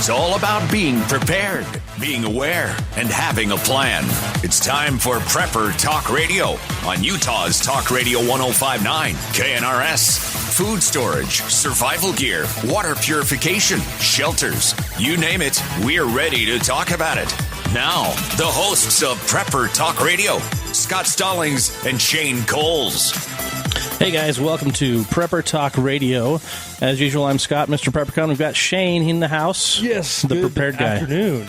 is all about being prepared, being aware, and having a plan. It's time for Prepper Talk Radio on Utah's Talk Radio 105.9, KNRS. Food storage, survival gear, water purification, shelters, you name it, we're ready to talk about it. Now, the hosts of Prepper Talk Radio, Scott Stallings and Shane Coles. Hey guys, welcome to Prepper Talk Radio. As usual, I'm Scott, Mr. PrepperCon. We've got Shane in the house. Yes, the prepared guy. Afternoon.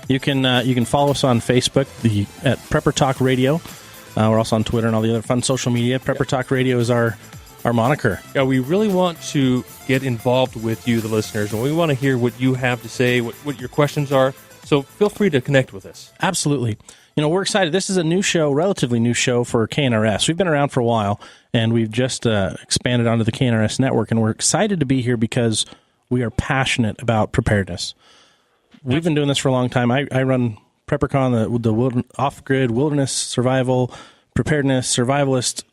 You can follow us on Facebook at Prepper Talk Radio. We're also on Twitter and all the other fun social media. Prepper Talk Radio is our moniker. Yeah, we really want to get involved with you, the listeners, and we want to hear what you have to say, what your questions are. So feel free to connect with us. Absolutely. You know, we're excited. This is a new show, relatively new show for KNRS. We've been around for a while, and we've just expanded onto the KNRS network, and we're excited to be here because we are passionate about preparedness. We've been doing this for a long time. I run PrepperCon, the off-grid wilderness survival, preparedness, survivalist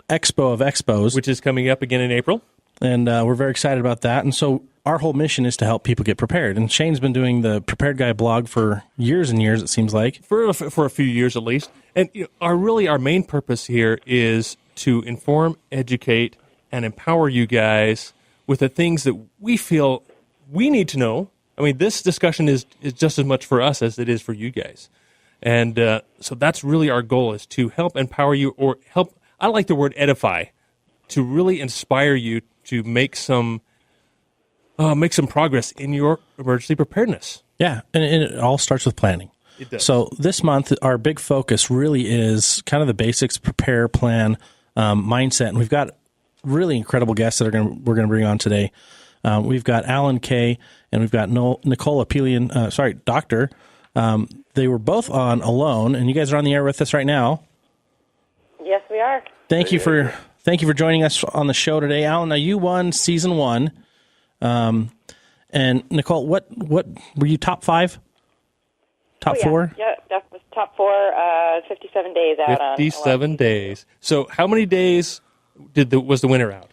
expo of expos. Which is coming up again in April. And we're very excited about that. And so our whole mission is to help people get prepared. And Shane's been doing the Prepared Guy blog for years and years, it seems like. For a few years at least. And our main purpose here is to inform, educate, and empower you guys with the things that we feel we need to know. I mean, this discussion is just as much for us as it is for you guys. And so that's really our goal, is to help empower you, or help, I like the word edify, to really inspire you to make some progress in your emergency preparedness. Yeah, and it all starts with planning. It does. So this month, our big focus really is kind of the basics, prepare, plan, mindset. And we've got really incredible guests that we're going to bring on today. We've got Alan Kay and we've got Nicole Apelian, doctor. They were both on alone, and you guys are on the air with us right now. Yes, we are. Thank you for joining us on the show today, Alan. Now, you won season 1, and Nicole, what were you, top 5, top 4? Yeah, that was top 4. 57 days out. 57 days. So, how many days was the winner out?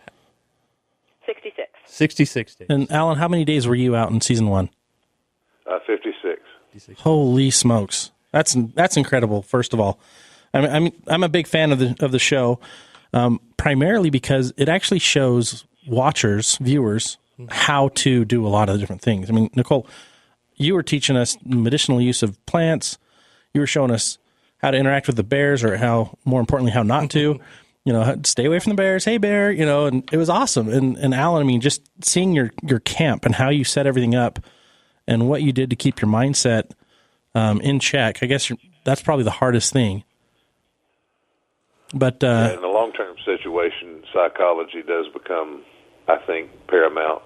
66. 66 days. And Alan, how many days were you out in season 1? 56. Holy smokes, that's incredible. First of all, I'm a big fan of the show, primarily because it actually shows viewers, how to do a lot of the different things. I mean, Nicole, you were teaching us medicinal use of plants. You were showing us how to interact with the bears, or more importantly, how not to. Stay away from the bears. Hey, bear. And it was awesome. And Alan, I mean, just seeing your camp and how you set everything up, and what you did to keep your mindset in check. I guess that's probably the hardest thing. But in a long-term situation, psychology does become, I think, paramount.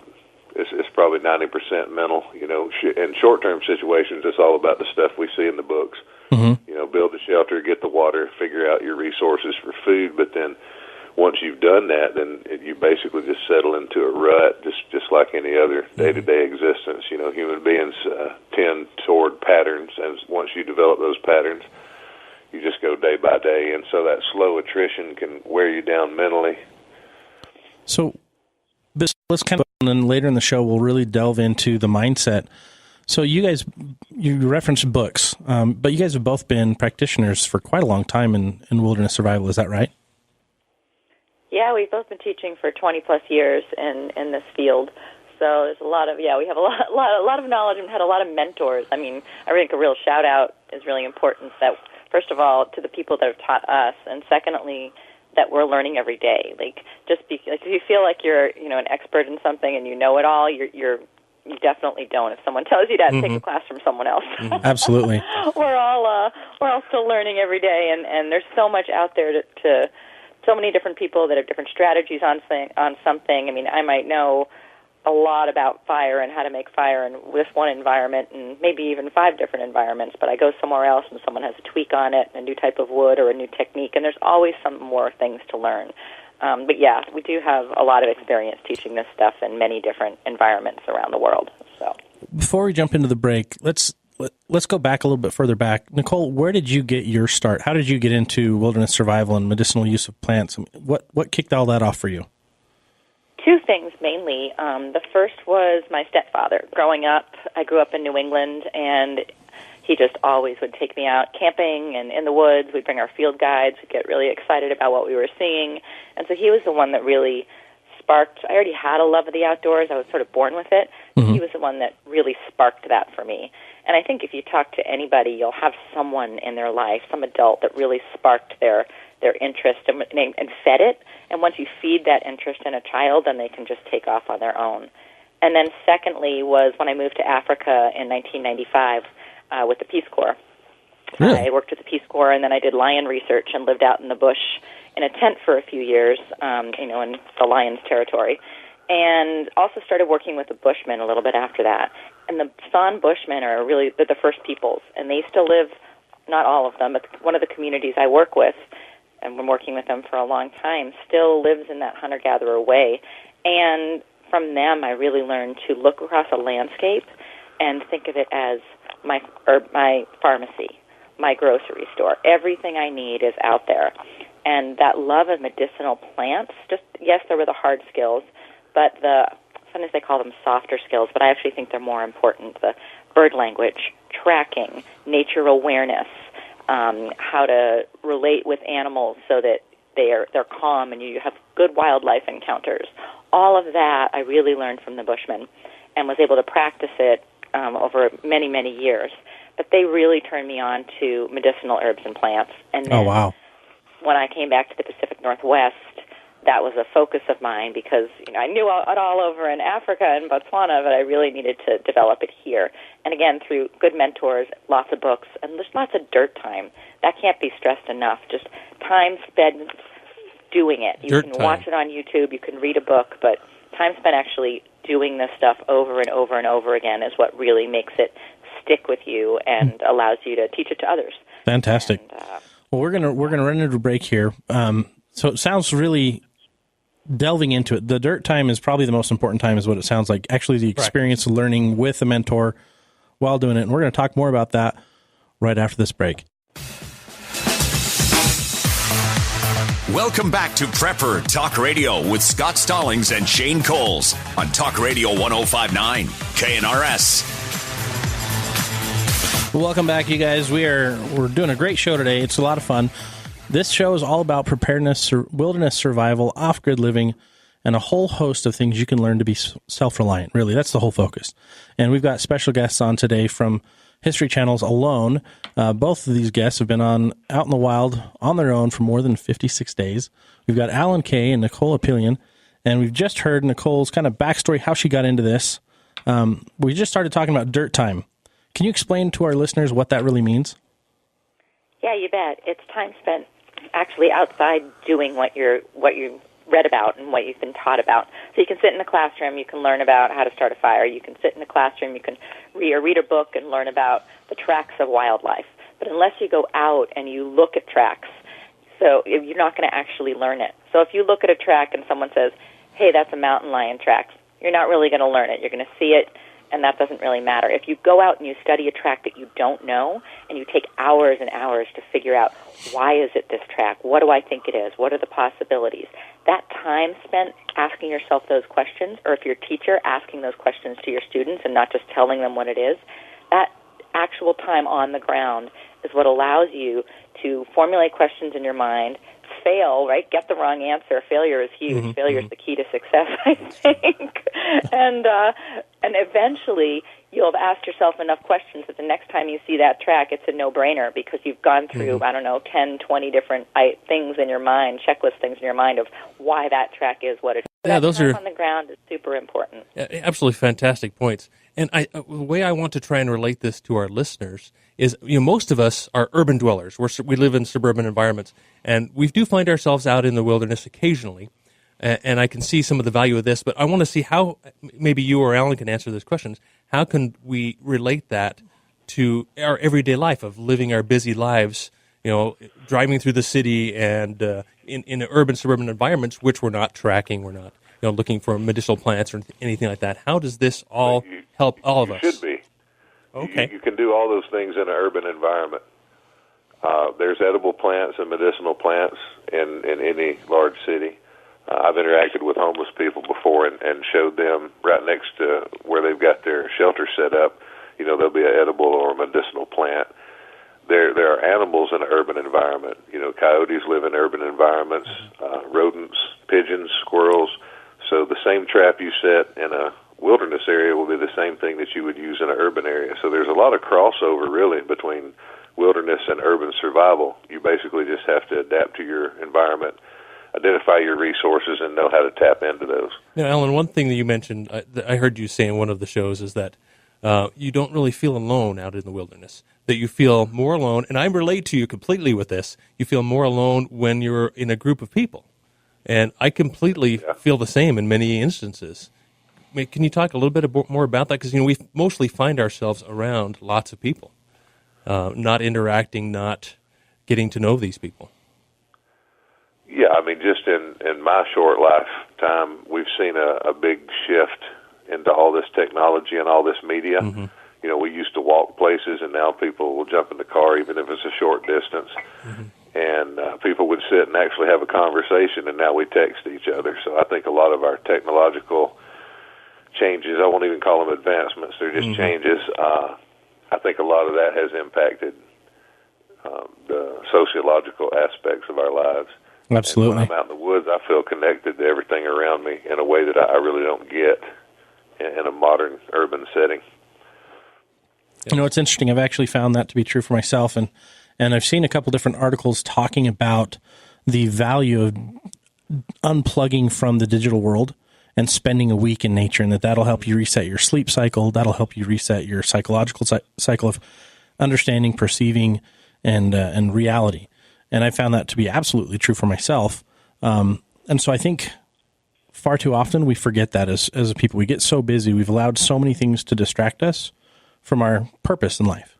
It's probably 90% mental. In short-term situations, it's all about the stuff we see in the books. Mm-hmm. Build the shelter, get the water, figure out your resources for food. But then once you've done that, then you basically just settle into a rut, just like any other day-to-day existence. Human beings tend toward patterns, and once you develop those patterns, you just go day by day, and so that slow attrition can wear you down mentally. So let's and then later in the show, we'll really delve into the mindset. So you referenced books, but you guys have both been practitioners for quite a long time in wilderness survival. Is that right? Yeah, we've both been teaching for 20-plus years in this field. So there's we have a lot of knowledge and had a lot of mentors. I mean, I think a real shout-out is really important, that, first of all, to the people that have taught us, and secondly, that we're learning every day. If you feel like you're an expert in something and you know it all, you definitely don't. If someone tells you that, take a class from someone else. Absolutely. We're all still learning every day, and there's so much out there to so many different people that have different strategies on something. I mean, I might know a lot about fire and how to make fire in this one environment, and maybe even 5 different environments, but I go somewhere else and someone has a tweak on it, a new type of wood or a new technique, and there's always some more things to learn. But yeah, we do have a lot of experience teaching this stuff in many different environments around the world. So before we jump into the break, let's go back a little bit further back. Nicole, where did you get your start? How did you get into wilderness survival and medicinal use of plants? What kicked all that off for you? Two things mainly. The first was my stepfather. Growing up, I grew up in New England, and he just always would take me out camping and in the woods. We'd bring our field guides. We'd get really excited about what we were seeing. And so he was the one that really sparked. I already had a love of the outdoors. I was sort of born with it. He was the one that really sparked that for me. And I think if you talk to anybody, you'll have someone in their life, some adult, that really sparked their interest and fed it. And once you feed that interest in a child, then they can just take off on their own. And then secondly was when I moved to Africa in 1995 with the Peace Corps. Really? I worked with the Peace Corps, and then I did lion research and lived out in the bush in a tent for a few years, in the lion's territory. And also started working with the Bushmen a little bit after that. And the San Bushmen are really the first peoples, and they still live, not all of them, but one of the communities I work with, and been working with them for a long time, still lives in that hunter-gatherer way. And from them, I really learned to look across a landscape and think of it as my pharmacy, my grocery store. Everything I need is out there. And that love of medicinal plants, yes, there were the hard skills, but sometimes they call them softer skills, but I actually think they're more important. The bird language, tracking, nature awareness, how to relate with animals so that they're calm and you have good wildlife encounters. All of that I really learned from the Bushmen and was able to practice it over many, many years. But they really turned me on to medicinal herbs and plants. And then when I came back to the Pacific Northwest, that was a focus of mine because I knew it all over in Africa and Botswana, but I really needed to develop it here. And again, through good mentors, lots of books, and there's lots of dirt time. That can't be stressed enough. Just time spent doing it. You can watch it on YouTube, you can read a book, but time spent actually doing this stuff over and over and over again is what really makes it stick with you and allows you to teach it to others. Fantastic. And, well, we're gonna run into a break here. So it sounds really delving into it. The dirt time is probably the most important time, is what it sounds like. Actually, the experience of learning with a mentor while doing it. And we're going to talk more about that right after this break. Welcome back to Prepper Talk Radio with Scott Stallings and Shane Coles on Talk Radio 105.9 KNRS. Welcome back, you guys. We're doing a great show today. It's a lot of fun. This show is all about preparedness, wilderness survival, off-grid living, and a whole host of things you can learn to be self-reliant. Really, that's the whole focus. And we've got special guests on today from History Channel's Alone. Both of these guests have been out in the wild on their own for more than 56 days. We've got Alan Kay and Nicole Apelian, and we've just heard Nicole's kind of backstory, how she got into this. We just started talking about dirt time. Can you explain to our listeners what that really means? Yeah, you bet. It's time spent actually outside doing what you read about and what you've been taught about. So you can sit in the classroom, you can learn about how to start a fire. You can sit in the classroom, you can read a book and learn about the tracks of wildlife. But unless you go out and you look at tracks, so you're not going to actually learn it. So if you look at a track and someone says, hey, that's a mountain lion track, you're not really going to learn it. You're going to see it, and that doesn't really matter. If you go out and you study a track that you don't know, and you take hours and hours to figure out, why is it this track? What do I think it is? What are the possibilities? That time spent asking yourself those questions, or if you're a teacher, asking those questions to your students and not just telling them what it is, that actual time on the ground is what allows you to formulate questions in your mind, fail, right? Get the wrong answer. Failure is huge. Mm-hmm. Failure is the key to success, I think. And eventually you'll have asked yourself enough questions that the next time you see that track, it's a no-brainer because you've gone through, 10, 20 different things in your mind, checklist things in your mind of why that track is what it is. Yeah, those are on the ground is super important. Absolutely fantastic points. And the way I want to try and relate this to our listeners is, most of us are urban dwellers. We live in suburban environments, and we do find ourselves out in the wilderness occasionally. And I can see some of the value of this, but I want to see how maybe you or Alan can answer those questions. How can we relate that to our everyday life of living our busy lives, driving through the city and in urban suburban environments, which we're not tracking, we're not looking for medicinal plants or anything like that. How does this all help all of us? Should be. Okay. You can do all those things in an urban environment. There's edible plants and medicinal plants in any large city. I've interacted with homeless people before and showed them right next to where they've got their shelter set up, there'll be an edible or a medicinal plant. There are animals in an urban environment. Coyotes live in urban environments, rodents, pigeons, squirrels. So the same trap you set in a wilderness area will be the same thing that you would use in an urban area. So there's a lot of crossover, really, between wilderness and urban survival. You basically just have to adapt to your environment, identify your resources, and know how to tap into those. Now, Alan, one thing that you mentioned, I heard you say in one of the shows, is that you don't really feel alone out in the wilderness, that you feel more alone, and I relate to you completely with this, you feel more alone when you're in a group of people. And I completely feel the same in many instances. I mean, can you talk a little bit more about that? Because, we mostly find ourselves around lots of people, not interacting, not getting to know these people. Yeah, I mean, just in my short lifetime, we've seen a big shift into all this technology and all this media. Mm-hmm. We used to walk places, and now people will jump in the car, even if it's a short distance. Mm-hmm. And people would sit and actually have a conversation, and now we text each other. So I think a lot of our technological changes, I won't even call them advancements, they're just changes. I think a lot of that has impacted the sociological aspects of our lives. Absolutely. And when I'm out in the woods, I feel connected to everything around me in a way that I really don't get in a modern urban setting. It's interesting. I've actually found that to be true for myself, and I've seen a couple different articles talking about the value of unplugging from the digital world and spending a week in nature, and that'll help you reset your sleep cycle. That'll help you reset your psychological cycle of understanding, perceiving, and reality. And I found that to be absolutely true for myself. And so I think far too often we forget that as a people. We get so busy. We've allowed so many things to distract us from our purpose in life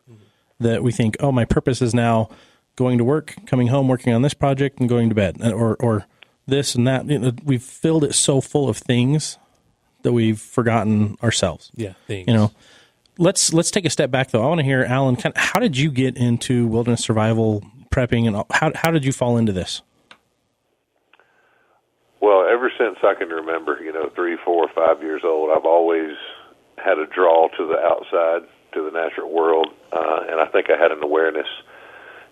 that we think, oh, my purpose is now going to work, coming home, working on this project, and going to bed, or this and that. We've filled it so full of things that we've forgotten ourselves. Yeah, things. Let's take a step back, though. I want to hear, Alan, how did you get into wilderness survival prepping, and how did you fall into this? Well, ever since I can remember, 3, 4, 5 years old, I've always had a draw to the outside, to the natural world, and I think I had an awareness,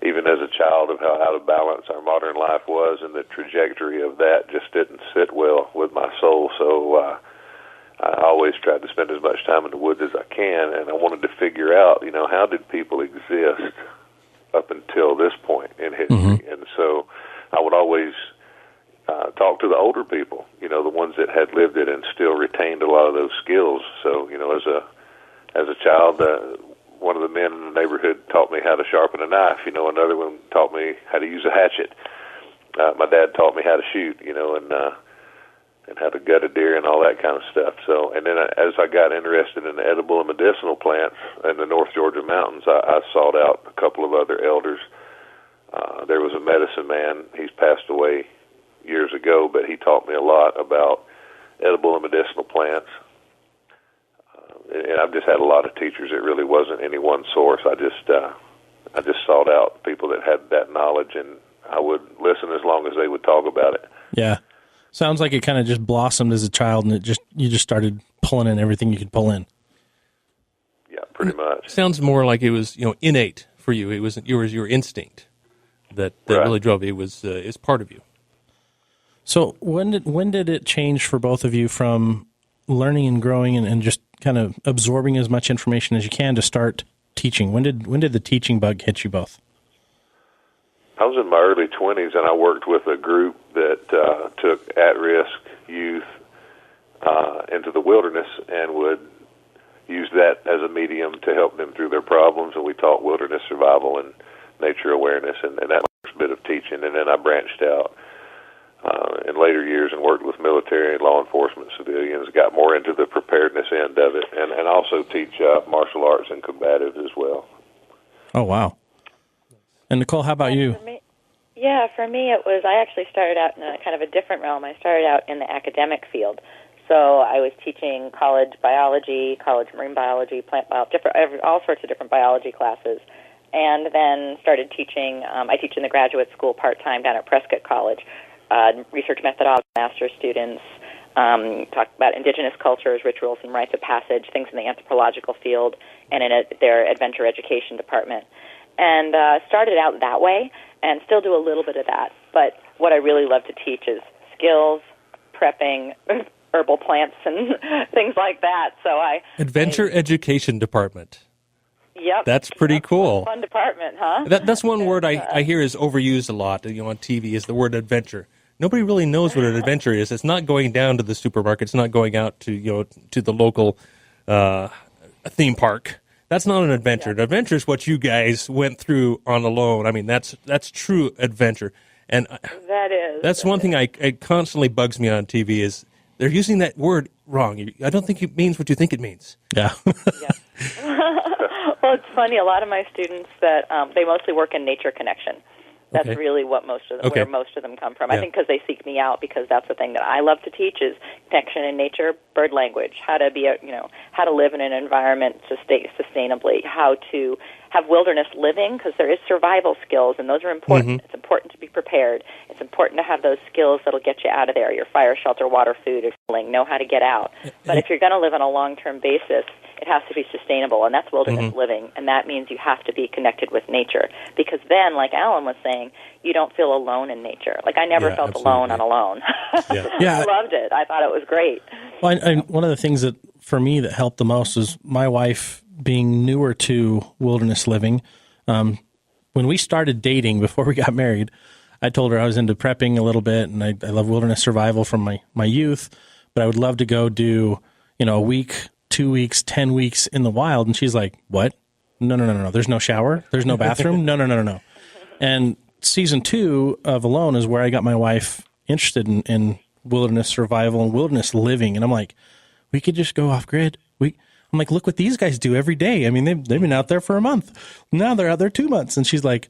even as a child, of how out of balance our modern life was, and the trajectory of that just didn't sit well with my soul. So I always tried to spend as much time in the woods as I can, and I wanted to figure out, how did people exist up until this point in history? Mm-hmm. And so I would always talk to the older people, the ones that had lived it and still retained a lot of those skills. So, as a child, one of the men in the neighborhood taught me how to sharpen a knife. Another one taught me how to use a hatchet. My dad taught me how to shoot, and how to gut a deer and all that kind of stuff. So, and then as I got interested in the edible and medicinal plants in the North Georgia mountains, I sought out a couple of other elders. There was a medicine man. He's passed away years ago, but he taught me a lot about edible and medicinal plants. And I've just had a lot of teachers. It really wasn't any one source. I just sought out people that had that knowledge, and I would listen as long as they would talk about it. Yeah. Sounds like it kind of just blossomed as a child, and you just started pulling in everything you could pull in. Yeah, pretty much. Sounds more like it was, innate for you. It was your instinct that right. Really drove it. It was it's part of you. So when did it change for both of you from learning and growing and just kind of absorbing as much information as you can to start teaching? When did the teaching bug hit you both? I was in my early 20s, and I worked with a group that took at-risk youth into the wilderness and would use that as a medium to help them through their problems, and we taught wilderness survival and nature awareness, and that was a bit of teaching. And then I branched out in later years and worked with military and law enforcement civilians, got more into the preparedness end of it, and also teach martial arts and combative as well. Oh, wow. And Nicole, how about you? For me it was, I actually started out in a kind of a different realm. I started out in the academic field. So I was teaching college biology, college marine biology, plant biology, all sorts of different biology classes. And then started teaching, I teach in the graduate school part-time down at Prescott College. research methodology, master's students, talk about indigenous cultures, rituals, and rites of passage, things in the anthropological field, and in their adventure education department. And started out that way, and still do a little bit of that. But what I really love to teach is skills, prepping, herbal plants, and things like that. So Adventure Education Department. Yep. That's pretty cool. Fun department, huh? That's one word I hear is overused a lot, on TV, is the word adventure. Nobody really knows what an adventure is. It's not going down to the supermarket. It's not going out to to the local theme park. That's not an adventure. Yeah. An adventure is what you guys went through on alone. I mean, that's true adventure. And that's one thing I constantly bugs me on TV is they're using that word wrong. I don't think it means what you think it means. Yeah. Well, it's funny. A lot of my students that they mostly work in nature connection. That's really what where most of them come from. Yeah. I think because they seek me out, because that's the thing that I love to teach is connection in nature, bird language, how to be how to live in an environment sustainably, how to have wilderness living, because there is survival skills, and those are important. Mm-hmm. It's important to be prepared. It's important to have those skills that'll get you out of there, your fire, shelter, water, food, know how to get out. But if you're going to live on a long-term basis, it has to be sustainable, and that's wilderness living, and that means you have to be connected with nature, because then, like Alan was saying, you don't feel alone in nature. Like, I never felt alone on alone. I loved it. I thought it was great. Well, one of the things that, for me, that helped the most is my wife being newer to wilderness living. When we started dating, before we got married, I told her I was into prepping a little bit, and I love wilderness survival from my youth, but I would love to go do, a week, 2 weeks, 10 weeks in the wild. And she's like, what? No. There's no shower. There's no bathroom. No. And season 2 of Alone is where I got my wife interested in wilderness survival and wilderness living. And I'm like, we could just go off grid. I'm like, look what these guys do every day. I mean, they've been out there for a month. Now they're out there 2 months. And she's like,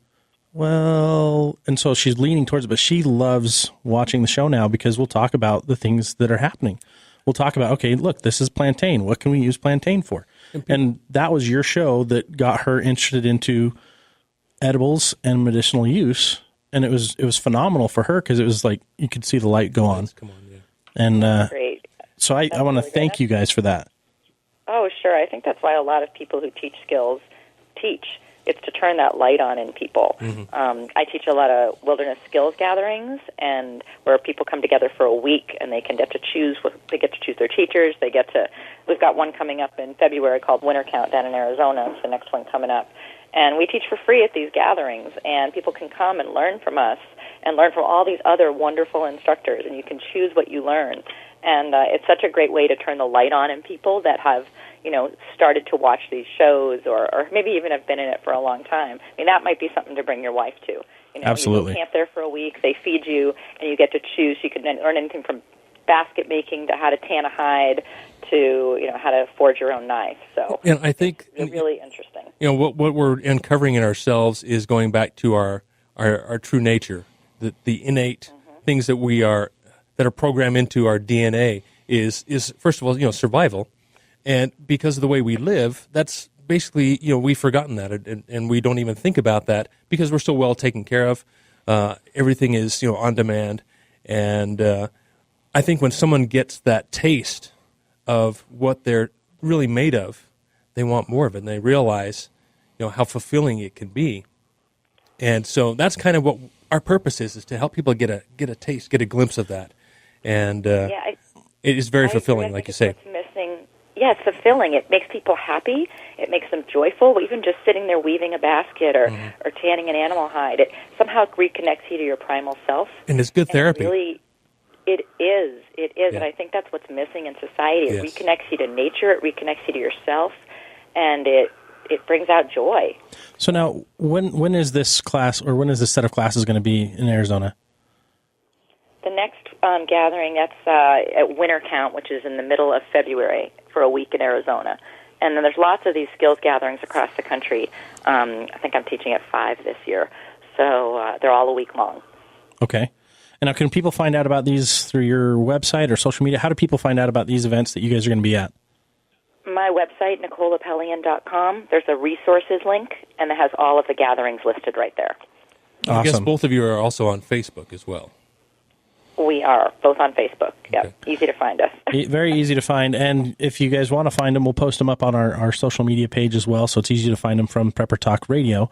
well, and so she's leaning towards it, but she loves watching the show now because we'll talk about the things that are happening. We'll talk about, okay, look, this is plantain. What can we use plantain for? And that was your show that got her interested into edibles and medicinal use. And it was phenomenal for her because it was like you could see the light go on. Come on, yeah. And great. So I want to thank you guys for that. Oh, sure. I think that's why a lot of people who teach skills teach. It's to turn that light on in people. Mm-hmm. I teach a lot of wilderness skills gatherings, and where people come together for a week, and they get to choose their teachers. We've got one coming up in February called Winter Count down in Arizona. It's the next one coming up, and we teach for free at these gatherings, and people can come and learn from us and learn from all these other wonderful instructors, and you can choose what you learn. And it's such a great way to turn the light on in people that have started to watch these shows or maybe even have been in it for a long time. I mean, that might be something to bring your wife to. Absolutely. You camp there for a week, they feed you, and you get to choose. You can learn anything from basket making to how to tan a hide to, how to forge your own knife. So and I think it's really interesting. What we're uncovering in ourselves is going back to our true nature, the innate things that that are programmed into our DNA is first of all, survival. And because of the way we live, that's basically, we've forgotten that, and we don't even think about that because we're so well taken care of. Everything is, on demand. And I think when someone gets that taste of what they're really made of, they want more of it, and they realize, how fulfilling it can be. And so that's kind of what our purpose is to help people get a taste, get a glimpse of that. And it is very fulfilling, like you say. Yeah, it's fulfilling. It makes people happy. It makes them joyful. Even just sitting there weaving a basket or tanning an animal hide, it somehow reconnects you to your primal self. And it's good therapy. It is. Yeah. And I think that's what's missing in society. It reconnects you to nature. It reconnects you to yourself. And it brings out joy. So now, when is this class, or when is this set of classes going to be in Arizona? The next gathering, that's at Winter Count, which is in the middle of February, for a week in Arizona. And then there's lots of these skills gatherings across the country. I think I'm teaching at 5 this year. So they're all a week long. Okay. And now, can people find out about these through your website or social media? How do people find out about these events that you guys are going to be at? My website, NicoleApelian.com. There's a resources link, and it has all of the gatherings listed right there. Awesome. I guess both of you are also on Facebook as well. we are, both on Facebook. Yep, easy to find us. Very easy to find. And if you guys want to find them, we'll post them up on our social media page as well, so it's easy to find them from Prepper Talk Radio.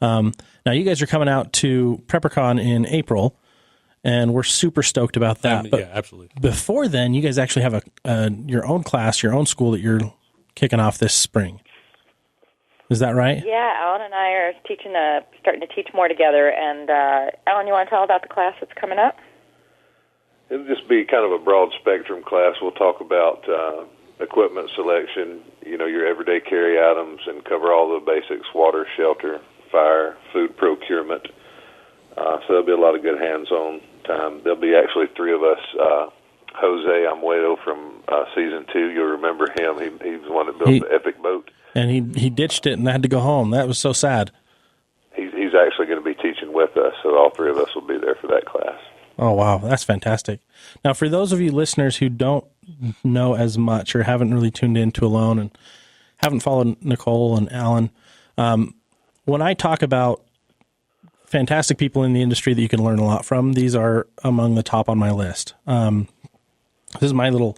Now, you guys are coming out to PrepperCon in April, and we're super stoked about that. Yeah, absolutely. Before then, you guys actually have your own class, your own school that you're kicking off this spring. Is that right? Yeah, Alan and I are starting to teach more together. And Alan, you want to tell about the class that's coming up? It'll just be kind of a broad spectrum class. We'll talk about equipment selection, your everyday carry items, and cover all the basics: water, shelter, fire, food procurement. So there'll be a lot of good hands-on time. There'll be actually three of us. Jose Amuedo from Season 2, you'll remember him. He's the one that built the epic boat. And he ditched it and had to go home. That was so sad. He's actually going to be teaching with us, so all three of us will be there for that class. Oh, wow. That's fantastic. Now, for those of you listeners who don't know as much or haven't really tuned into Alone and haven't followed Nicole and Alan, when I talk about fantastic people in the industry that you can learn a lot from, these are among the top on my list. This is my little,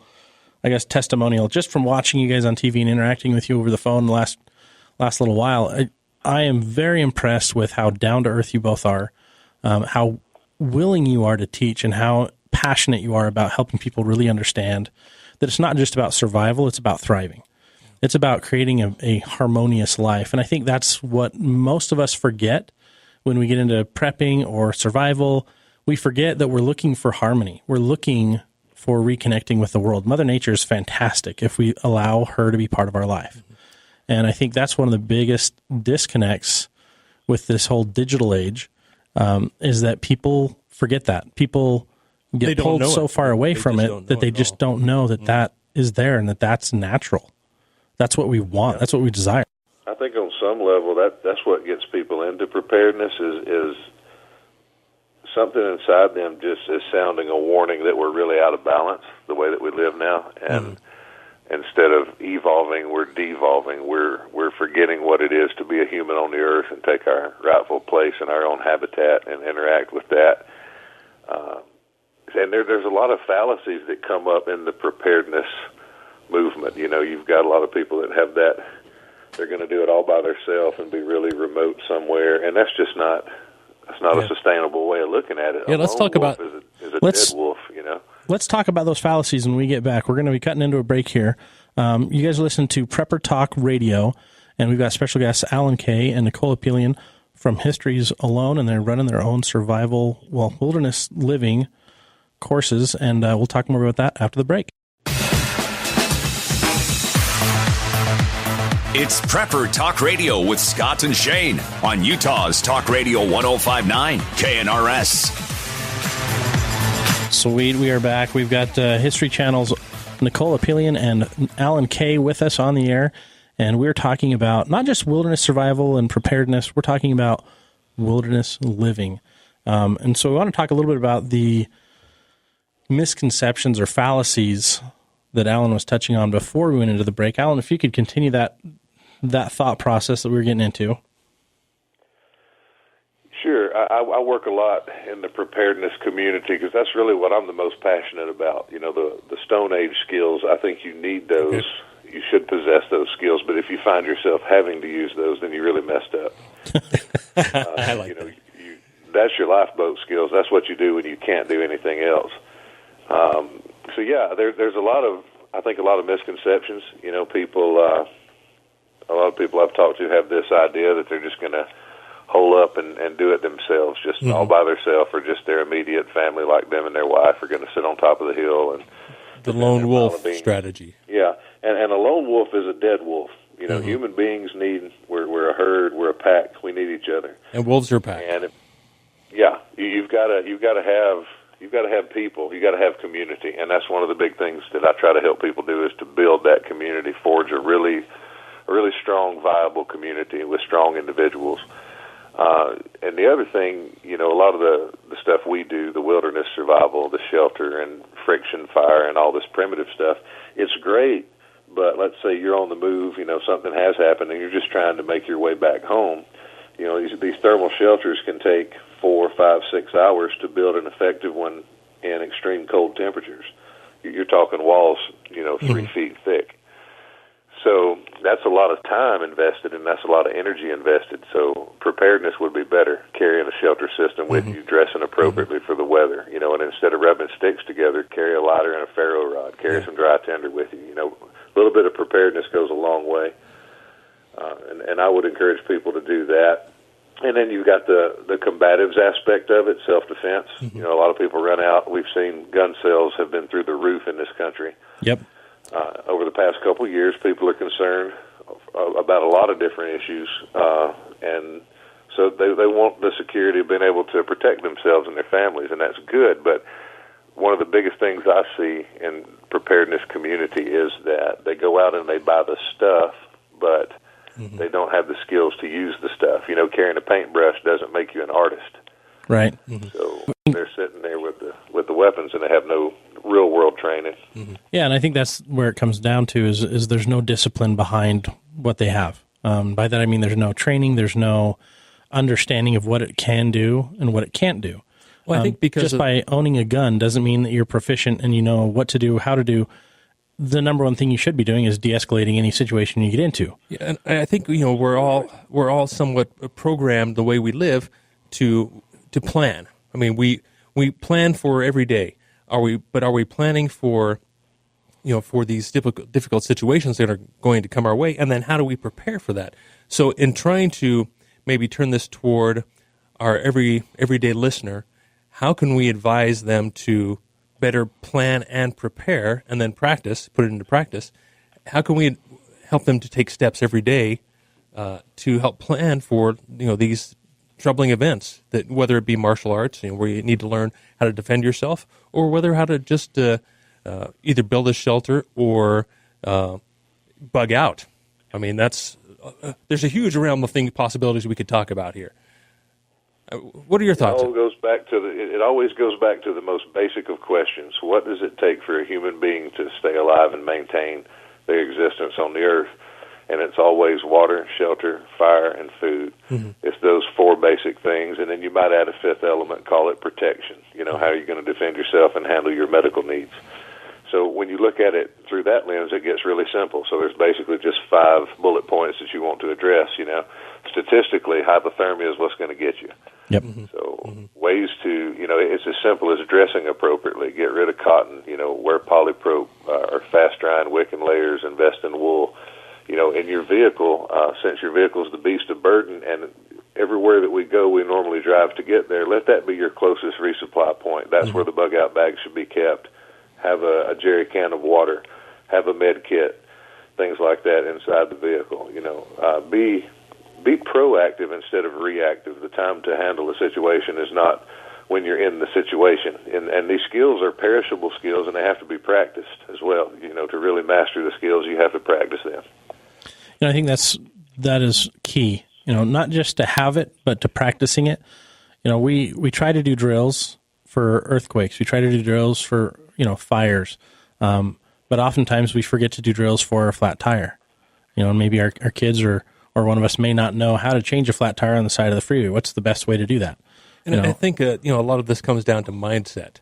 I guess, testimonial just from watching you guys on TV and interacting with you over the phone the last little while. I am very impressed with how down-to-earth you both are, how willing you are to teach, and how passionate you are about helping people really understand that it's not just about survival, it's about thriving. It's about creating a harmonious life. And I think that's what most of us forget when we get into prepping or survival. We forget that we're looking for harmony. We're looking for reconnecting with the world. Mother Nature is fantastic if we allow her to be part of our life. And I think that's one of the biggest disconnects with this whole digital age, is that people forget that. People get pulled so far away from it that they just don't know that that is there and that that's natural. That's what we want. Yeah. That's what we desire. I think on some level that's what gets people into preparedness is something inside them just is sounding a warning that we're really out of balance the way that we live now. And instead of evolving, we're devolving. We're forgetting what it is to be a human on the earth and take our rightful place in our own habitat and interact with that. And there's a lot of fallacies that come up in the preparedness movement. You've got a lot of people that have that. They're going to do it all by themselves and be really remote somewhere, and that's just not a sustainable way of looking at it. Yeah, let's talk about is a dead wolf. Let's talk about those fallacies when we get back. We're going to be cutting into a break here. You guys listen to Prepper Talk Radio, and we've got special guests Alan Kay and Nicole Apelian from Histories Alone, and they're running their own wilderness living courses, and we'll talk more about that after the break. It's Prepper Talk Radio with Scott and Shane on Utah's Talk Radio 105.9 KNRS. Sweet, we are back. We've got History Channel's Nicole Apelian and Alan Kay with us on the air, and we're talking about not just wilderness survival and preparedness, we're talking about wilderness living. And so we want to talk a little bit about the misconceptions or fallacies that Alan was touching on before we went into the break. Alan, if you could continue that thought process that we were getting into. Sure. I work a lot in the preparedness community because that's really what I'm the most passionate about. The Stone Age skills, I think you need those. You should possess those skills, but if you find yourself having to use those, then you really messed up. I like that. That's your lifeboat skills. That's what you do when you can't do anything else. So yeah, there's a lot of misconceptions. A lot of people I've talked to have this idea that they're just going to hole up and do it themselves, just all by themselves, or just their immediate family, like them and their wife, are going to sit on top of the hill and the lone wolf strategy. Yeah, and a lone wolf is a dead wolf. Human beings we're a herd, we're a pack. We need each other. And wolves are a pack. And you've got to have people. You got to have community, and that's one of the big things that I try to help people do is to build that community, forge a really strong, viable community with strong individuals. And the other thing, a lot of the stuff we do, the wilderness survival, the shelter and friction fire and all this primitive stuff, it's great. But let's say you're on the move, something has happened and you're just trying to make your way back home. These thermal shelters can take 4, 5, 6 hours to build an effective one in extreme cold temperatures. You're talking walls, 3 feet thick. So that's a lot of time invested, and that's a lot of energy invested. So preparedness would be better, carrying a shelter system with you, dressing appropriately for the weather, and instead of rubbing sticks together, carry a lighter and a ferro rod, carry some dry tinder with you. A little bit of preparedness goes a long way, and I would encourage people to do that. And then you've got the combatives aspect of it, self-defense. A lot of people run out. We've seen gun sales have been through the roof in this country. Yep. Over the past couple of years, people are concerned about a lot of different issues, and so they want the security of being able to protect themselves and their families, and that's good. But one of the biggest things I see in preparedness community is that they go out and they buy the stuff, but they don't have the skills to use the stuff. Carrying a paintbrush doesn't make you an artist. Right. So they're sitting there with the weapons, and they have no real world training. Yeah, and I think that's where it comes down to is there's no discipline behind what they have. By that I mean there's no training, there's no understanding of what it can do and what it can't do. Well, I think because just by owning a gun doesn't mean that you're proficient and you know what to do, how to do. The number one thing you should be doing is de-escalating any situation you get into. Yeah, and I think we're all somewhat programmed the way we live to plan. I mean, we plan for every day. Are we planning for these difficult situations that are going to come our way, and then how do we prepare for that? So in trying to maybe turn this toward our everyday listener, how can we advise them to better plan and prepare and then put it into practice? How can we help them to take steps every day to help plan for these troubling events, that whether it be martial arts, where you need to learn how to defend yourself, or whether how to just either build a shelter or bug out. I mean, there's a huge realm of possibilities we could talk about here. What are your thoughts? It always goes back to the most basic of questions. What does it take for a human being to stay alive and maintain their existence on the earth? And it's always water, shelter, fire, and food. It's those four basic things, and then you might add a fifth element, call it protection. How are you going to defend yourself and handle your medical needs? So when you look at it through that lens, it gets really simple. So there's basically just 5 bullet points that you want to address. Statistically, hypothermia is what's going to get you. Yep. So ways to, it's as simple as dressing appropriately. Get rid of cotton. Wear polypro or fast-drying wicking layers. Invest in wool. In your vehicle, since your vehicle is the beast of burden, and everywhere that we go, we normally drive to get there, let that be your closest resupply point. That's where the bug-out bag should be kept. Have a jerry can of water. Have a med kit, things like that inside the vehicle. Be proactive instead of reactive. The time to handle a situation is not when you're in the situation. And these skills are perishable skills, and they have to be practiced as well. To really master the skills, you have to practice them. I think that is key. Not just to have it, but to practicing it. We try to do drills for earthquakes. We try to do drills for fires, but oftentimes we forget to do drills for a flat tire. And maybe our kids or one of us may not know how to change a flat tire on the side of the freeway. What's the best way to do that? And I think a lot of this comes down to mindset.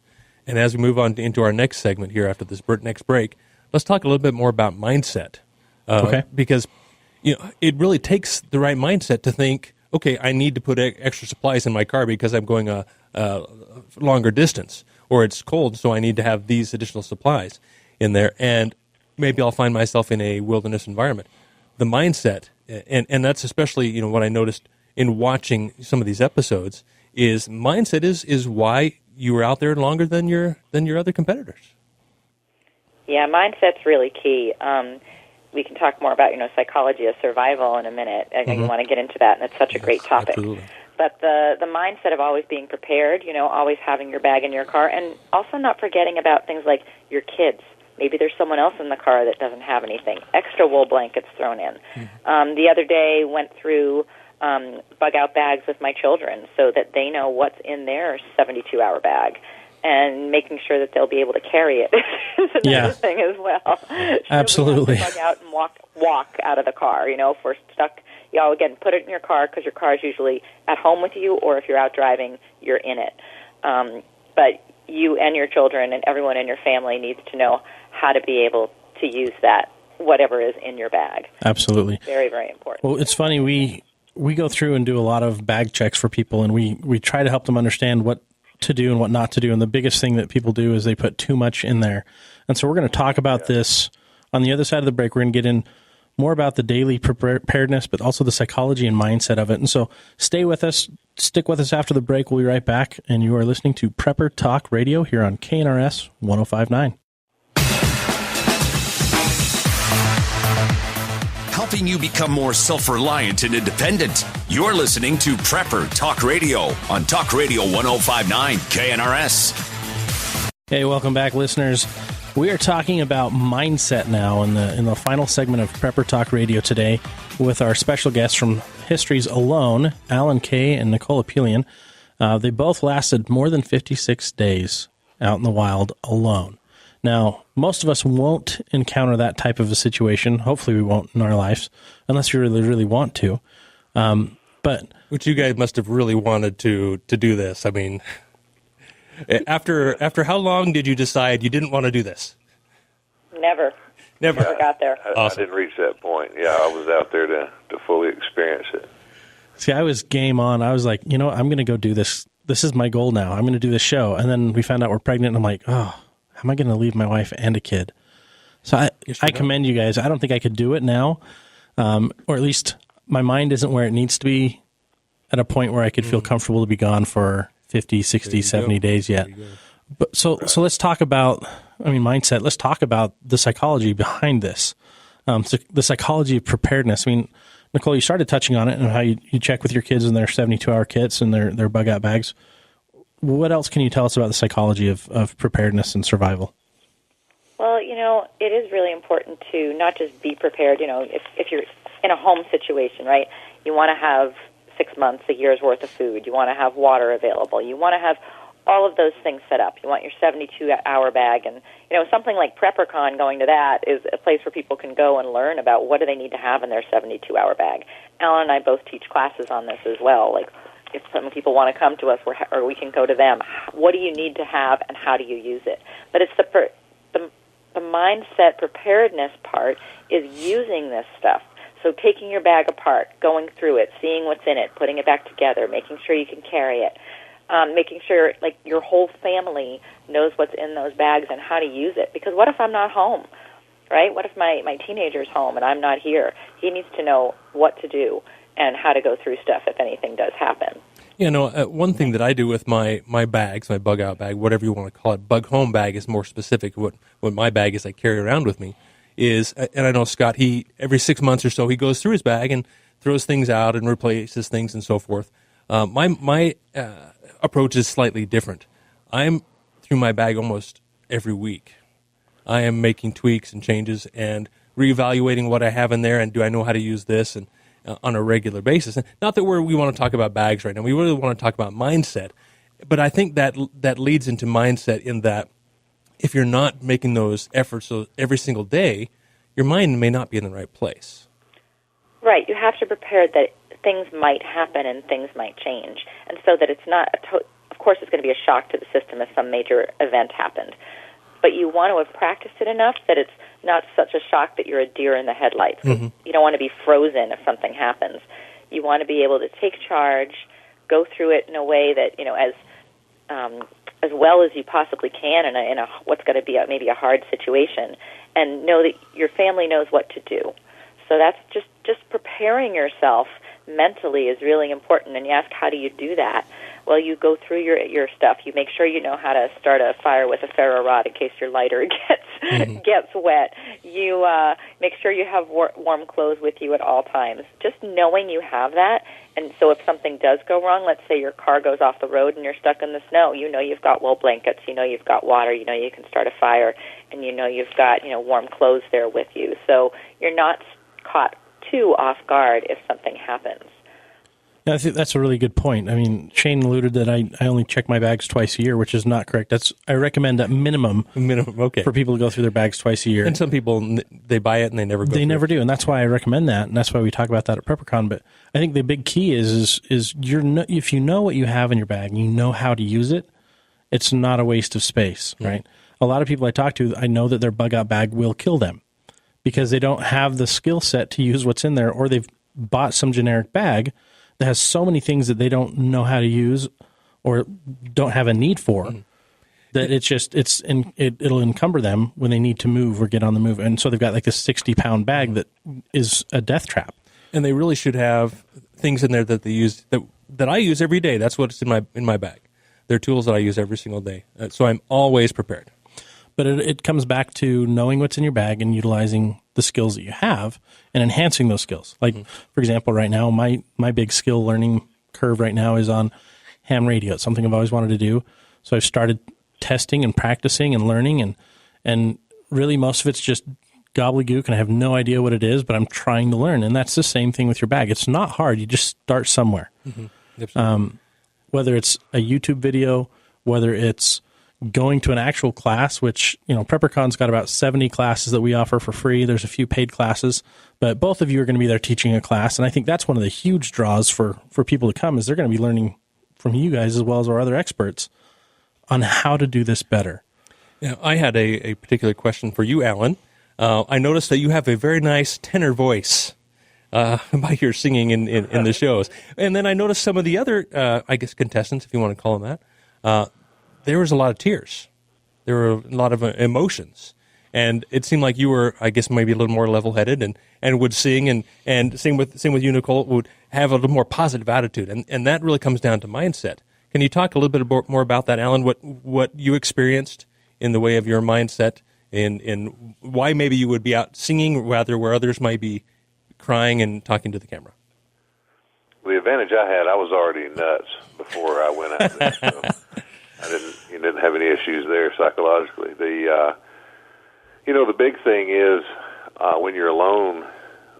And as we move on into our next segment here after this next break, let's talk a little bit more about mindset. Okay. Because it really takes the right mindset to think, okay, I need to put extra supplies in my car because I'm going a longer distance, or it's cold, so I need to have these additional supplies in there, and maybe I'll find myself in a wilderness environment. The mindset, and that's especially what I noticed in watching some of these episodes, is mindset is why you were out there longer than your other competitors. Yeah, mindset's really key. We can talk more about psychology of survival in a minute. I think you want to get into that, and it's such a great topic. Absolutely. But the mindset of always being prepared, always having your bag in your car, and also not forgetting about things like your kids. Maybe there's someone else in the car that doesn't have anything. Extra wool blankets thrown in. The other day went through bug-out bags with my children so that they know what's in their 72-hour bag, and making sure that they'll be able to carry it is another thing as well. Absolutely. Bug out and walk out of the car. If we're stuck, again, put it in your car because your car is usually at home with you, or if you're out driving, you're in it. But you and your children and everyone in your family needs to know how to be able to use that, whatever is in your bag. Absolutely. Very, very important. Well, it's funny. We go through and do a lot of bag checks for people, and we try to help them understand what to do and what not to do. And the biggest thing that people do is they put too much in there. And so we're going to talk about this on the other side of the break. We're going to get in more about the daily preparedness, but also the psychology and mindset of it. And so stay with us. Stick with us after the break. We'll be right back. And you are listening to Prepper Talk Radio here on KNRS 105.9. Helping you become more self-reliant and independent. You're listening to Prepper Talk Radio on Talk Radio 105.9 KNRS. Hey, welcome back, listeners. We are talking about mindset now in the final segment of Prepper Talk Radio today with our special guests from Histories Alone, Alan Kay and Nicole Apelian. They both lasted more than 56 days out in the wild alone. Now, most of us won't encounter that type of a situation. Hopefully we won't in our lives, unless you really, really want to. But which you guys must have really wanted to do this. I mean, after how long did you decide you didn't want to do this? Never got there. Awesome. I didn't reach that point. Yeah, I was out there to fully experience it. See, I was game on. I was like, I'm going to go do this. This is my goal now. I'm going to do this show. And then we found out we're pregnant, and I'm like, oh, how am I going to leave my wife and a kid? So I commend you guys. I don't think I could do it now, or at least my mind isn't where it needs to be at a point where I could feel comfortable to be gone for 50, 60, 70 days yet. But so let's talk about, mindset. Let's talk about the psychology behind this, the psychology of preparedness. I mean, Nicole, you started touching on it and how you check with your kids in their 72-hour kits and their bug-out bags. What else can you tell us about the psychology of preparedness and survival? Well, it is really important to not just be prepared. If you're in a home situation, right, you want to have 6 months, a year's worth of food. You want to have water available. You want to have all of those things set up. You want your 72-hour bag. And, something like PrepperCon, going to that is a place where people can go and learn about what do they need to have in their 72-hour bag. Alan and I both teach classes on this as well. Like, if some people want to come to us or we can go to them, what do you need to have and how do you use it? But it's the mindset preparedness part is using this stuff. So taking your bag apart, going through it, seeing what's in it, putting it back together, making sure you can carry it, making sure like your whole family knows what's in those bags and how to use it. Because what if I'm not home, right? What if my teenager's home and I'm not here? He needs to know what to do and how to go through stuff if anything does happen. One thing that I do with my bags, my bug-out bag, whatever you want to call it, bug-home bag is more specific. What my bag is I carry around with me is, and I know Scott, every 6 months or so, he goes through his bag and throws things out and replaces things and so forth. My approach is slightly different. I'm through my bag almost every week. I am making tweaks and changes and reevaluating what I have in there and do I know how to use this and on a regular basis. And not that we want to talk about bags right now. We really want to talk about mindset. But I think that leads into mindset in that if you're not making those efforts every single day, your mind may not be in the right place. Right. You have to prepare that things might happen and things might change. And so that it's not, of course it's going to be a shock to the system if some major event happened. But you want to have practiced it enough that it's not such a shock that you're a deer in the headlights. Mm-hmm. You don't want to be frozen if something happens. You want to be able to take charge, go through it in a way that, as well as you possibly can in a what's going to be maybe a hard situation, and know that your family knows what to do. So that's just preparing yourself mentally is really important. And you ask, how do you do that? Well, you go through your stuff. You make sure you know how to start a fire with a ferro rod in case your lighter gets wet. You make sure you have warm clothes with you at all times. Just knowing you have that, and so if something does go wrong, let's say your car goes off the road and you're stuck in the snow, you know you've got wool blankets, you know you've got water, you know you can start a fire, and you know you've got warm clothes there with you. So you're not caught too off guard if something happens. I think that's a really good point. I mean, Shane alluded that I only check my bags twice a year, which is not correct. I recommend at minimum, okay, for people to go through their bags twice a year. And some people, they buy it and they never go. They never do, and that's why I recommend that, and that's why we talk about that at PrepperCon. But I think the big key is if you know what you have in your bag, and you know how to use it, it's not a waste of space, right? A lot of people I talk to, I know that their bug out bag will kill them because they don't have the skill set to use what's in there, or they've bought some generic bag that has so many things that they don't know how to use or don't have a need for, that it'll encumber them when they need to move or get on the move. And so they've got like this 60-pound bag that is a death trap. And they really should have things in there that they use that I use every day. That's what's in my bag. They're tools that I use every single day. So I'm always prepared. But it comes back to knowing what's in your bag and utilizing the skills that you have and enhancing those skills. Like, for example, right now, my big skill learning curve right now is on ham radio. It's something I've always wanted to do. So I've started testing and practicing and learning, and really most of it's just gobbledygook, and I have no idea what it is, but I'm trying to learn. And that's the same thing with your bag. It's not hard. You just start somewhere. Whether it's a YouTube video, whether it's going to an actual class, which, PrepperCon's got about 70 classes that we offer for free. There's a few paid classes, but both of you are going to be there teaching a class. And I think that's one of the huge draws for people to come, is they're going to be learning from you guys as well as our other experts on how to do this better. Yeah, I had a particular question for you, Alan. I noticed that you have a very nice tenor voice by your singing in the shows. And then I noticed some of the other, contestants, if you want to call them that, there was a lot of tears. There were a lot of emotions. And it seemed like you were, maybe a little more level-headed and would sing, and same with you, Nicole, would have a little more positive attitude. And that really comes down to mindset. Can you talk a little bit more about that, Alan, what you experienced in the way of your mindset, and why maybe you would be out singing rather where others might be crying and talking to the camera? The advantage I had, I was already nuts before I went out there, so I didn't have any issues there psychologically. The big thing is when you're alone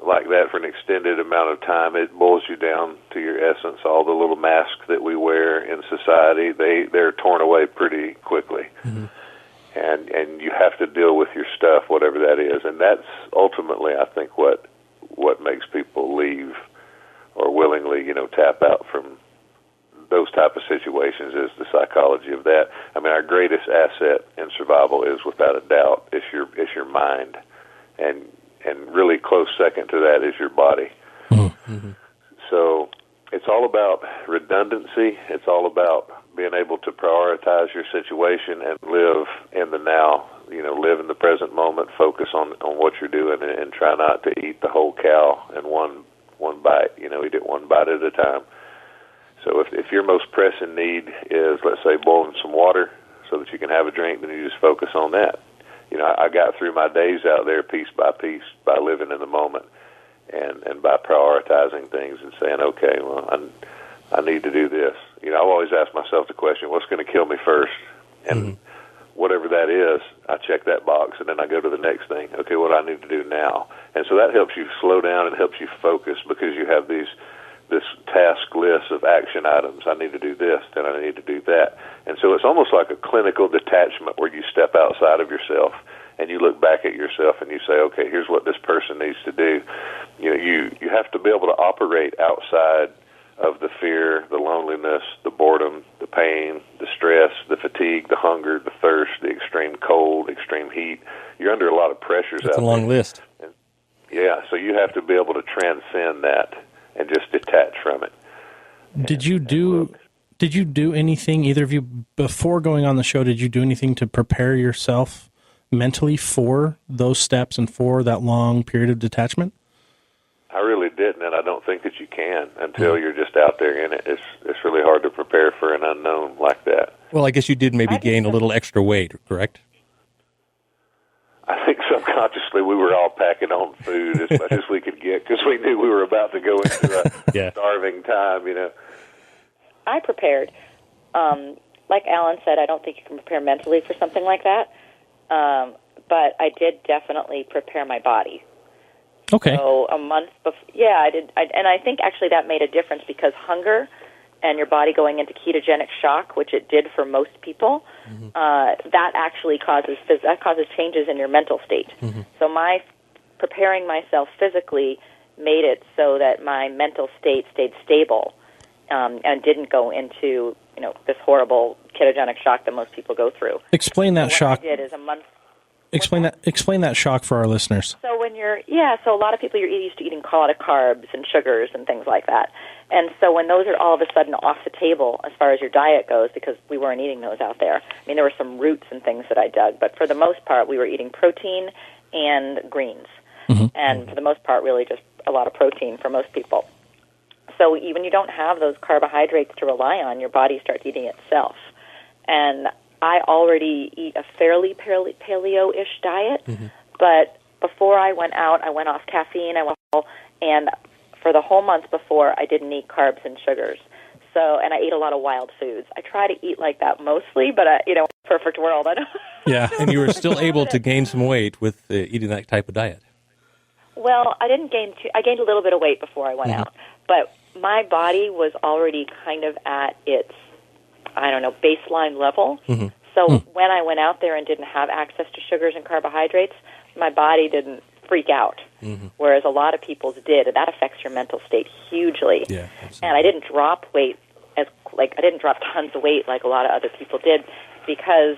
like that for an extended amount of time, it boils you down to your essence. All the little masks that we wear in society, they're torn away pretty quickly. And you have to deal with your stuff, whatever that is. And that's ultimately, I think, what makes people leave or willingly, tap out from those type of situations, is the psychology of that. I mean, our greatest asset in survival is, without a doubt, is your mind, and really close second to that is your body. So it's all about redundancy. It's all about being able to prioritize your situation and live in the now. Live in the present moment. Focus on what you're doing, and try not to eat the whole cow in one bite. Eat it one bite at a time. So if your most pressing need is, let's say, boiling some water so that you can have a drink, then you just focus on that. I got through my days out there piece by piece by living in the moment and by prioritizing things and saying, okay, well, I need to do this. I've always asked myself the question, what's going to kill me first? And whatever that is, I check that box, and then I go to the next thing. Okay, what do I need to do now? And so that helps you slow down and helps you focus, because you have this task list of action items. I need to do this, then I need to do that. And so it's almost like a clinical detachment where you step outside of yourself and you look back at yourself and you say, okay, here's what this person needs to do. You have to be able to operate outside of the fear, the loneliness, the boredom, the pain, the stress, the fatigue, the hunger, the thirst, the extreme cold, extreme heat. You're under a lot of pressures. That's a long list. And, so you have to be able to transcend that and just detach from it. Did you do anything, either of you, before going on the show, did you do anything to prepare yourself mentally for those steps and for that long period of detachment? I really didn't, and I don't think that you can until you're just out there in it. It's really hard to prepare for an unknown like that. Well, I guess you did maybe gain a little extra weight, correct? I think subconsciously we were all packing on food as much as we could get, because we knew we were about to go into a starving time, I prepared. Like Alan said, I don't think you can prepare mentally for something like that, but I did definitely prepare my body. Okay. So a month before, I did, and I think actually that made a difference, because hunger and your body going into ketogenic shock, which it did for most people, that actually causes changes in your mental state. So my preparing myself physically made it so that my mental state stayed stable and didn't go into this horrible ketogenic shock that most people go through. Explain that shock. What I did is a month. Explain that shock for our listeners. So so a lot of people, you're used to eating a lot of carbs and sugars and things like that. And so when those are all of a sudden off the table as far as your diet goes, because we weren't eating those out there. I mean, there were some roots and things that I dug, but for the most part, we were eating protein and greens. Mm-hmm. And for the most part, really just a lot of protein for most people. So even you don't have those carbohydrates to rely on, your body starts eating itself. And I already eat a fairly paleo-ish diet, but before I went out, I went off caffeine, and for the whole month before, I didn't eat carbs and sugars. So, and I ate a lot of wild foods. I try to eat like that mostly, but perfect world. I don't. Yeah, and you were still able to gain some weight with eating that type of diet. Well, I didn't gain I gained a little bit of weight before I went out, but my body was already kind of at its, baseline level. Mm-hmm. So when I went out there and didn't have access to sugars and carbohydrates, my body didn't freak out, whereas a lot of people's did, and that affects your mental state hugely. Yeah, absolutely. And I didn't drop weight I didn't drop tons of weight like a lot of other people did, because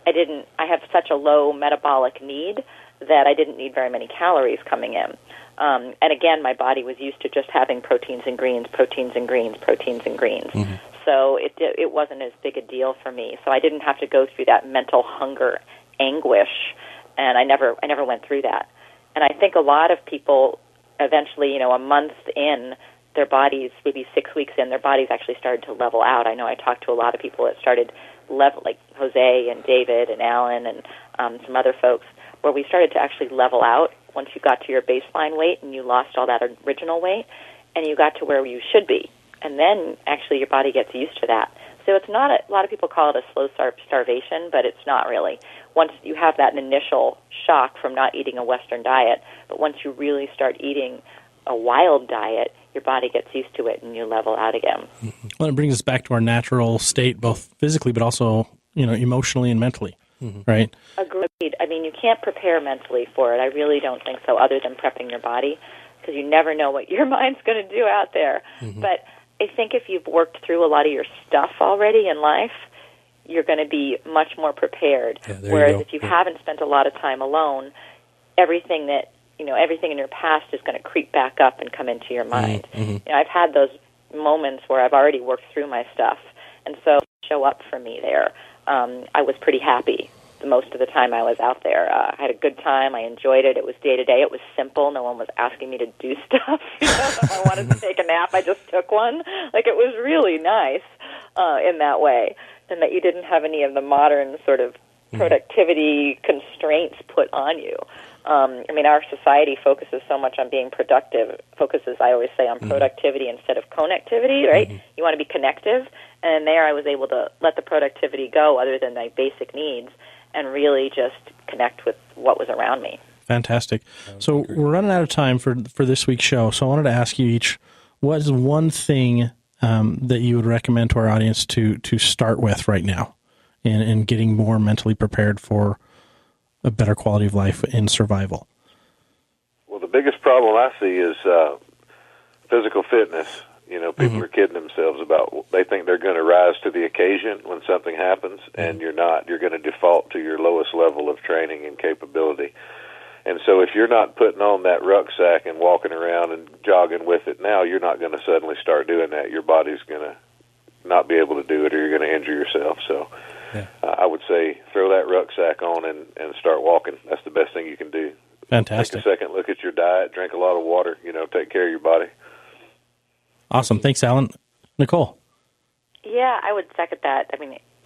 I have such a low metabolic need that I didn't need very many calories coming in. And again, my body was used to just having proteins and greens. Mm-hmm. So it wasn't as big a deal for me. So I didn't have to go through that mental hunger anguish, and I never went through that. And I think a lot of people eventually, a month in, their bodies, maybe 6 weeks in, their bodies actually started to level out. I know I talked to a lot of people that started level, like Jose and David and Alan and some other folks, where we started to actually level out once you got to your baseline weight and you lost all that original weight and you got to where you should be. And then actually your body gets used to that. So it's not a lot of people call it a slow starvation, but it's not really. Once you have that initial shock from not eating a Western diet, but once you really start eating a wild diet, your body gets used to it and you level out again. Well, it brings us back to our natural state, both physically but also, emotionally and mentally, right? Agreed. I mean, you can't prepare mentally for it. I really don't think so, other than prepping your body, because you never know what your mind's going to do out there. But I think if you've worked through a lot of your stuff already in life, you're going to be much more prepared. Yeah, whereas if you haven't spent a lot of time alone, everything in your past is going to creep back up and come into your mind. I've had those moments where I've already worked through my stuff, and so show up for me there. I was pretty happy most of the time I was out there. I had a good time. I enjoyed it. It was day-to-day. It was simple. No one was asking me to do stuff. If I wanted to take a nap, I just took one. It was really nice in that way, and that you didn't have any of the modern sort of productivity constraints put on you. Our society focuses so much on being productive, I always say, on productivity instead of connectivity, right? You want to be connective, and there I was able to let the productivity go other than my basic needs and really just connect with what was around me. Fantastic. So we're running out of time for this week's show, so I wanted to ask you each, what is one thing that you would recommend to our audience to start with right now in getting more mentally prepared for a better quality of life in survival? Well, the biggest problem I see is physical fitness. People are kidding themselves about, they think they're going to rise to the occasion when something happens, and you're not. You're going to default to your lowest level of training and capability. And so if you're not putting on that rucksack and walking around and jogging with it now, you're not going to suddenly start doing that. Your body's going to not be able to do it, or you're going to injure yourself. So I would say throw that rucksack on and start walking. That's the best thing you can do. Fantastic. Take a second look at your diet, drink a lot of water, take care of your body. Awesome. Thanks, Alan. Nicole? Yeah, I would second that.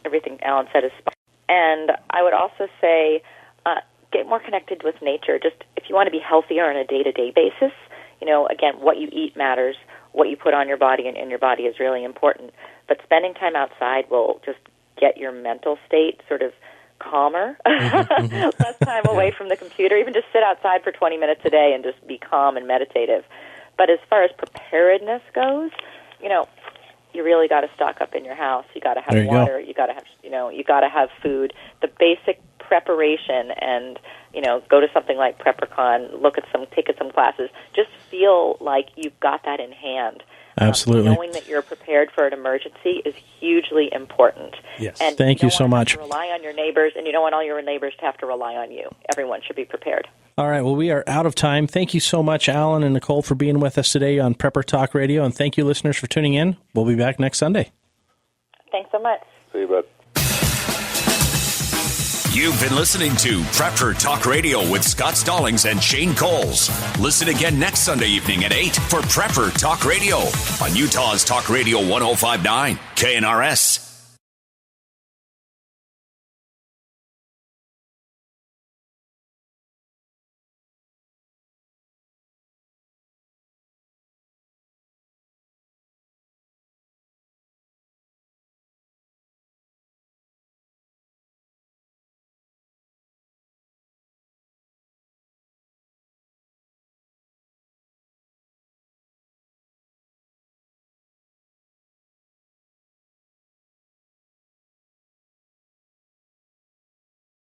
Everything Alan said is spot on. And I would also say get more connected with nature. Just if you want to be healthier on a day-to-day basis, again, what you eat matters. What you put on your body and in your body is really important. But spending time outside will just get your mental state sort of calmer, less time away from the computer. Even just sit outside for 20 minutes a day and just be calm and meditative. But as far as preparedness goes, you really got to stock up in your house. You got to have water. You got to have, you got to have food. The basic preparation, and go to something like PrepperCon, take some classes. Just feel like you've got that in hand. Absolutely. Knowing that you're prepared for an emergency is hugely important. Yes. And Thank you so much. You don't want to rely on your neighbors, and you don't want all your neighbors to have to rely on you. Everyone should be prepared. All right. Well, we are out of time. Thank you so much, Alan and Nicole, for being with us today on Prepper Talk Radio. And thank you, listeners, for tuning in. We'll be back next Sunday. Thanks so much. See you, bud. You've been listening to Prepper Talk Radio with Scott Stallings and Shane Coles. Listen again next Sunday evening at 8 for Prepper Talk Radio on Utah's Talk Radio 105.9 KNRS.